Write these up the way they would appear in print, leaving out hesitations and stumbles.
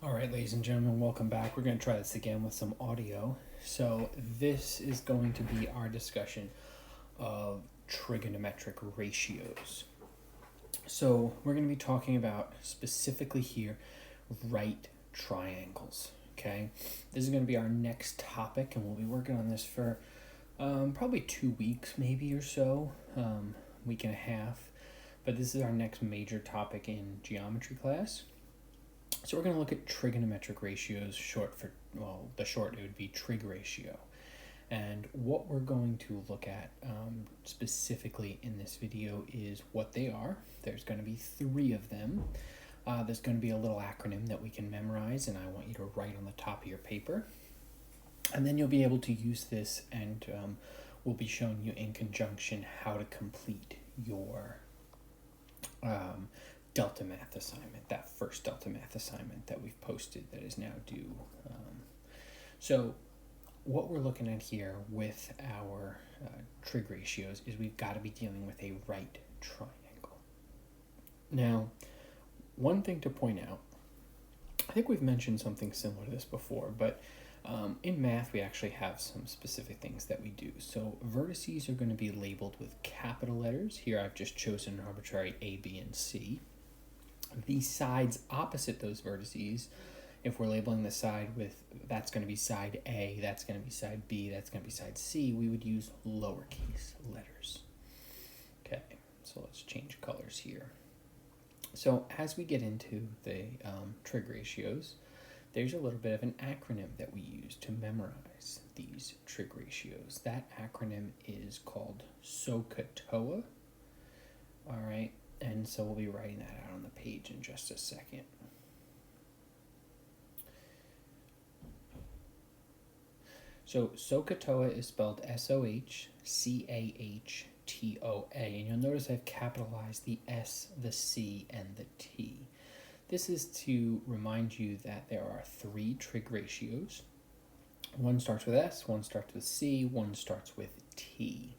All right, ladies and gentlemen, welcome back. We're going to try this again with some audio. So this is going to be our discussion of trigonometric ratios. So we're going to be talking about specifically here right triangles. Okay, this is going to be our next topic, and we'll be working on this for probably 2 weeks, maybe or so, week and a half. But this is our next major topic in geometry class. So we're going to look at trigonometric ratios, the short it would be trig ratio. And what we're going to look at specifically in this video is what they are. There's going to be 3 of them. There's going to be a little acronym that we can memorize, and I want you to write on the top of your paper. And then you'll be able to use this, and we'll be showing you in conjunction how to complete your DeltaMath assignment, that first DeltaMath assignment that we've posted that is now due. So what we're looking at here with our trig ratios is we've got to be dealing with a right triangle. Now, one thing to point out, I think we've mentioned something similar to this before, but in math we actually have some specific things that we do. So vertices are going to be labeled with capital letters. Here I've just chosen an arbitrary A, B, and C. The sides opposite those vertices, if we're labeling the side with, that's going to be side A, that's going to be side B, that's going to be side C, we would use lowercase letters. Okay, so let's change colors here. So as we get into the trig ratios, there's a little bit of an acronym that we use to memorize these trig ratios. That acronym is called Sohcahtoa. All right. And so we'll be writing that out on the page in just a second. So Sohcahtoa is spelled S-O-H-C-A-H-T-O-A. And you'll notice I've capitalized the S, the C, and the T. This is to remind you that there are 3 trig ratios. One starts with S, one starts with C, one starts with T.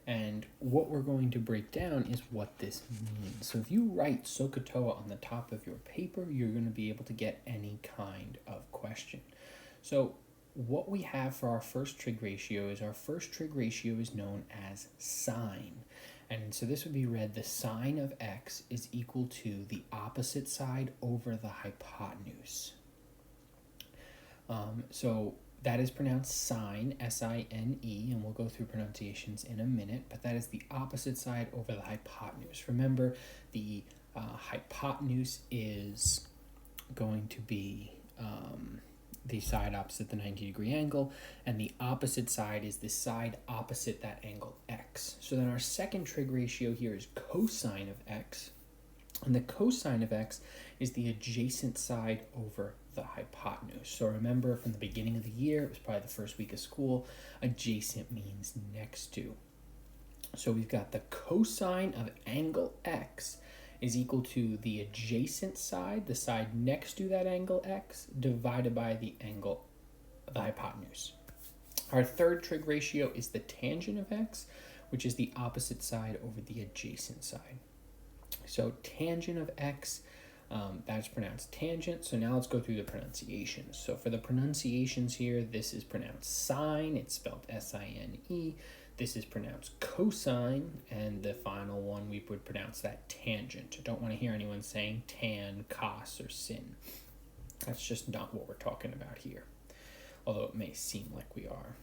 And what we're going to break down is what this means. So if you write Sohcahtoa on the top of your paper, you're going to be able to get any kind of question. So what we have for our first trig ratio is known as sine. And so this would be read, the sine of x is equal to the opposite side over the hypotenuse. So that is pronounced sine, S-I-N-E, and we'll go through pronunciations in a minute, but that is the opposite side over the hypotenuse. Remember, the hypotenuse is going to be the side opposite the 90-degree angle, and the opposite side is the side opposite that angle x. So then our second trig ratio here is cosine of x, and the cosine of x is the adjacent side over the hypotenuse. So remember, from the beginning of the year, it was probably the first week of school, adjacent means next to. So we've got the cosine of angle x is equal to the adjacent side, the side next to that angle x, divided by the angle of the hypotenuse. Our third trig ratio is the tangent of x, which is the opposite side over the adjacent side. So tangent of x, that's pronounced tangent. So now let's go through the pronunciations. So for the pronunciations here, this is pronounced sine. It's spelled S-I-N-E. This is pronounced cosine. And the final one, we would pronounce that tangent. I don't want to hear anyone saying tan, cos, or sin. That's just not what we're talking about here, although it may seem like we are.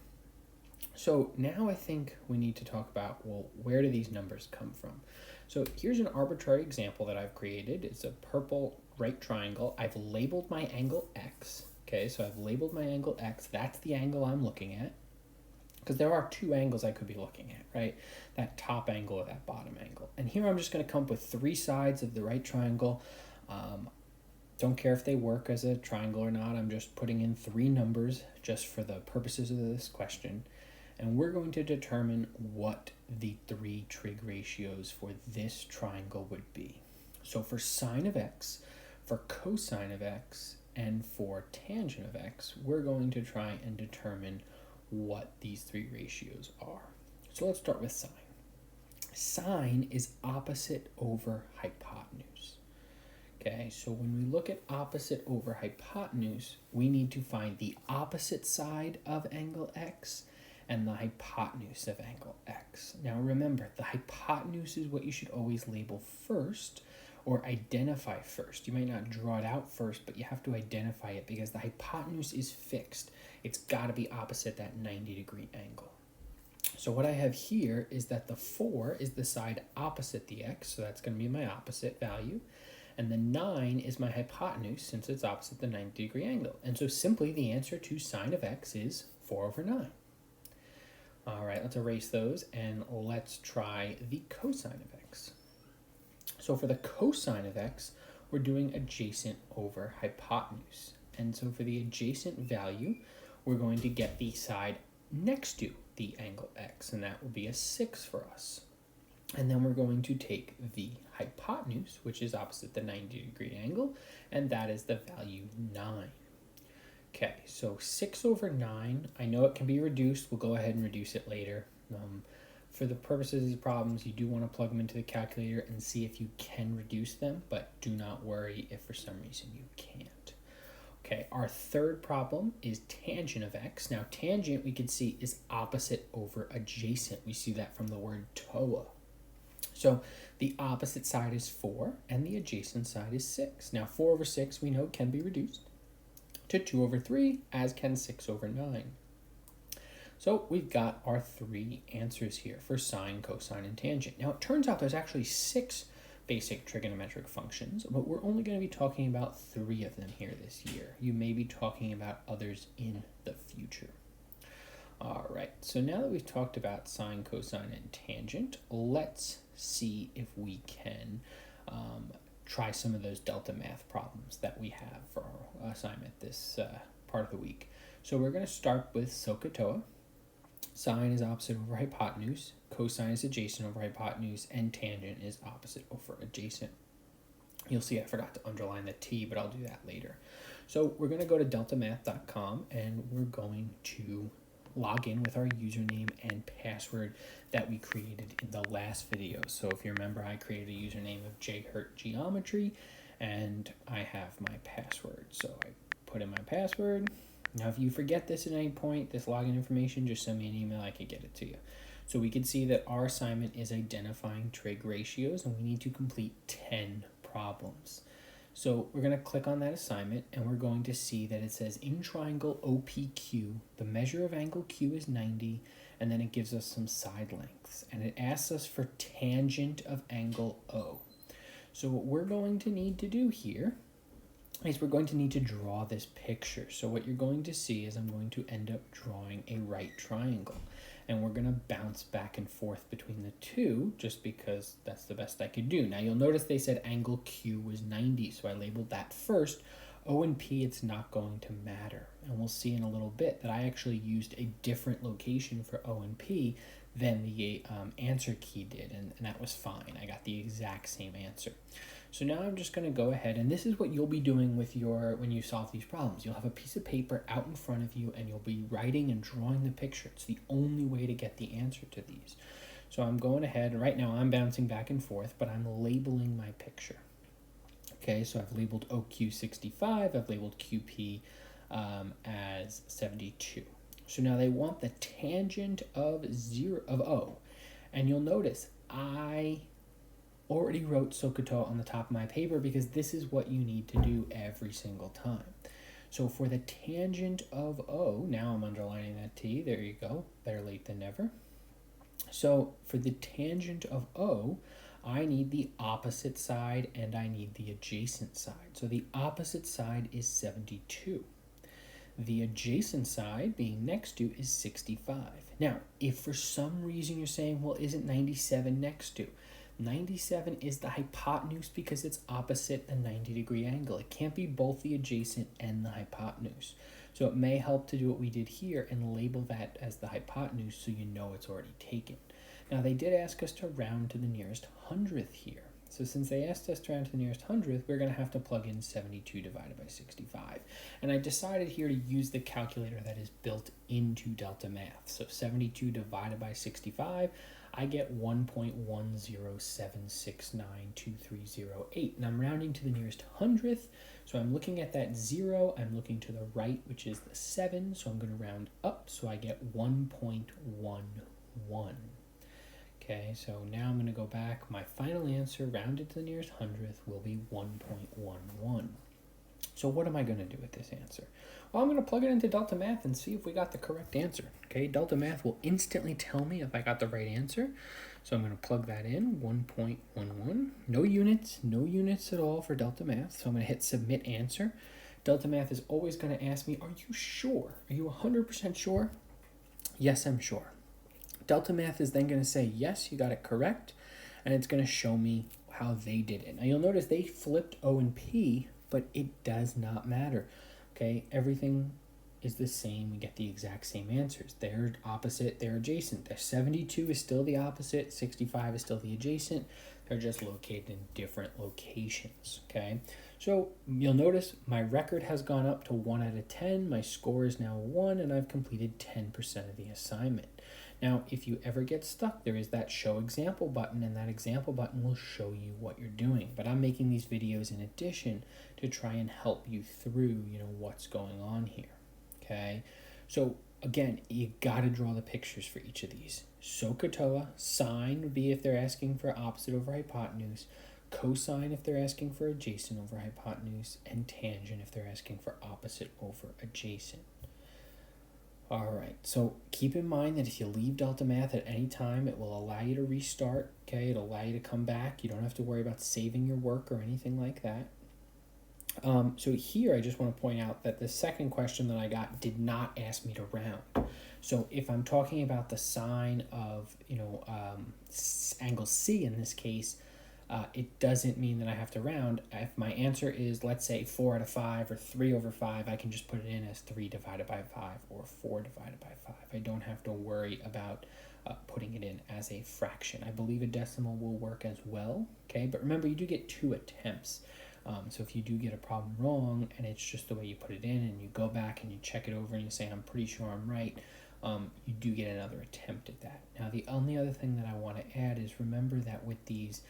So now I think we need to talk about, well, where do these numbers come from? So here's an arbitrary example that I've created. It's a purple right triangle. I've labeled my angle x. Okay, so I've labeled my angle x. That's the angle I'm looking at, because there are 2 angles I could be looking at, right? That top angle or that bottom angle. And here I'm just going to come up with 3 sides of the right triangle. Don't care if they work as a triangle or not. I'm just putting in 3 numbers just for the purposes of this question. And we're going to determine what the 3 trig ratios for this triangle would be. So for sine of x, for cosine of x, and for tangent of x, we're going to try and determine what these 3 ratios are. So let's start with sine. Sine is opposite over hypotenuse. Okay, so when we look at opposite over hypotenuse, we need to find the opposite side of angle x and the hypotenuse of angle x. Now remember, the hypotenuse is what you should always label first or identify first. You might not draw it out first, but you have to identify it because the hypotenuse is fixed. It's got to be opposite that 90-degree angle. So what I have here is that the 4 is the side opposite the x, so that's going to be my opposite value. And the 9 is my hypotenuse since it's opposite the 90-degree angle. And so simply the answer to sine of x is 4 over 9. All right, let's erase those and let's try the cosine of x. So for the cosine of x, we're doing adjacent over hypotenuse. And so for the adjacent value, we're going to get the side next to the angle x, and that will be a 6 for us. And then we're going to take the hypotenuse, which is opposite the 90-degree angle, and that is the value 9. Okay, so 6 over 9, I know it can be reduced. We'll go ahead and reduce it later. For the purposes of these problems, you do want to plug them into the calculator and see if you can reduce them, but do not worry if for some reason you can't. Okay, our third problem is tangent of x. Now, tangent, we can see, is opposite over adjacent. We see that from the word toa. So the opposite side is 4, and the adjacent side is 6. Now, 4 over 6, we know, can be reduced to 2 over 3, as can 6 over 9. So we've got our 3 answers here for sine, cosine, and tangent. Now, it turns out there's actually 6 basic trigonometric functions, but we're only going to be talking about 3 of them here this year. You may be talking about others in the future. All right, so now that we've talked about sine, cosine, and tangent, let's see if we can try some of those DeltaMath problems that we have for our assignment this part of the week. So we're going to start with Sohcahtoa. Sine is opposite over hypotenuse, cosine is adjacent over hypotenuse, and tangent is opposite over adjacent. You'll see I forgot to underline the T, but I'll do that later. So we're going to go to DeltaMath.com, and we're going to log in with our username and password that we created in the last video. So if you remember, I created a username of jhurtgeometry, and I have my password. So I put in my password. Now, if you forget this at any point, this login information, just send me an email. I can get it to you. So we can see that our assignment is identifying trig ratios, and we need to complete 10 problems. So we're going to click on that assignment, and we're going to see that it says in triangle OPQ, the measure of angle Q is 90, and then it gives us some side lengths. And it asks us for tangent of angle O. So what we're going to need to do here is we're going to need to draw this picture. So what you're going to see is I'm going to end up drawing a right triangle. And we're going to bounce back and forth between the two just because that's the best I could do. Now you'll notice they said angle Q was 90, so I labeled that first. O and P, it's not going to matter. And we'll see in a little bit that I actually used a different location for O and P than the answer key did, and that was fine. I got the exact same answer. So now I'm just going to go ahead, and this is what you'll be doing with when you solve these problems. You'll have a piece of paper out in front of you, and you'll be writing and drawing the picture. It's the only way to get the answer to these. So I'm going ahead, right now I'm bouncing back and forth, but I'm labeling my picture. Okay, so I've labeled OQ 65, I've labeled QP as 72. So now they want the tangent of O, and you'll notice I already wrote Sohcahtoa on the top of my paper because this is what you need to do every single time. So for the tangent of O, now I'm underlining that T, there you go, better late than never. So for the tangent of O, I need the opposite side and I need the adjacent side. So the opposite side is 72. The adjacent side, being next to, is 65. Now, if for some reason you're saying, well, isn't 97 next to? 97 is the hypotenuse because it's opposite the 90-degree angle. It can't be both the adjacent and the hypotenuse. So it may help to do what we did here and label that as the hypotenuse so you know it's already taken. Now, they did ask us to round to the nearest hundredth here. So since they asked us to round to the nearest hundredth, we're going to have to plug in 72 divided by 65. And I decided here to use the calculator that is built into DeltaMath. So 72 divided by 65, I get 1.10769230.8, and I'm rounding to the nearest hundredth. So I'm looking at that 0, I'm looking to the right, which is the 7, so I'm going to round up, so I get 1.11. Okay, so now I'm going to go back. My final answer, rounded to the nearest hundredth, will be 1.11. So what am I going to do with this answer? Well, I'm going to plug it into DeltaMath and see if we got the correct answer. Okay, DeltaMath will instantly tell me if I got the right answer. So I'm going to plug that in, 1.11. No units at all for DeltaMath. So I'm going to hit Submit Answer. DeltaMath is always going to ask me, are you sure? Are you 100% sure? Yes, I'm sure. DeltaMath is then going to say, yes, you got it correct. And it's going to show me how they did it. Now you'll notice they flipped O and P, but it does not matter. Okay, everything is the same. We get the exact same answers. They're opposite, they're adjacent. The 72 is still the opposite, 65 is still the adjacent. They're just located in different locations. Okay, so you'll notice my record has gone up to 1 out of 10. My score is now 1, and I've completed 10% of the assignment. Now, if you ever get stuck, there is that Show Example button, and that example button will show you what you're doing. But I'm making these videos in addition to try and help you through, what's going on here. Okay, so again, you got to draw the pictures for each of these. Sohcahtoa, sine would be if they're asking for opposite over hypotenuse, cosine if they're asking for adjacent over hypotenuse, and tangent if they're asking for opposite over adjacent. All right, so keep in mind that if you leave DeltaMath at any time, it will allow you to restart, okay? It'll allow you to come back. You don't have to worry about saving your work or anything like that. So here I just want to point out that the second question that I got did not ask me to round. So if I'm talking about the sine of, angle C in this case, it doesn't mean that I have to round. If my answer is, let's say, 4 out of 5 or 3 over 5, I can just put it in as 3 divided by 5 or 4 divided by 5. I don't have to worry about putting it in as a fraction. I believe a decimal will work as well, okay? But remember, you do get 2 attempts. So if you do get a problem wrong and it's just the way you put it in and you go back and you check it over and you say, I'm pretty sure I'm right, you do get another attempt at that. Now, the only other thing that I want to add is remember that with these,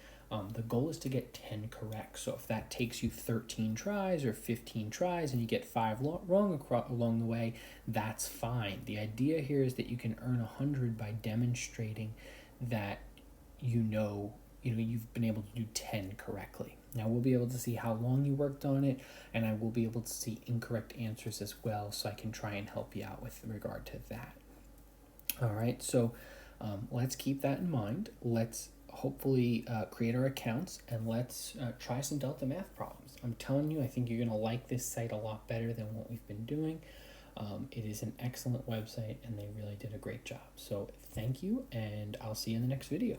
the goal is to get 10 correct. So if that takes you 13 tries or 15 tries and you get 5 wrong along the way, that's fine. The idea here is that you can earn 100 by demonstrating that you've been able to do 10 correctly. Now we'll be able to see how long you worked on it, and I will be able to see incorrect answers as well, so I can try and help you out with regard to that. All right, so let's keep that in mind. Let's hopefully create our accounts, and let's try some DeltaMath problems. I'm telling you, I think you're going to like this site a lot better than what we've been doing. It is an excellent website, and they really did a great job. So thank you, and I'll see you in the next video.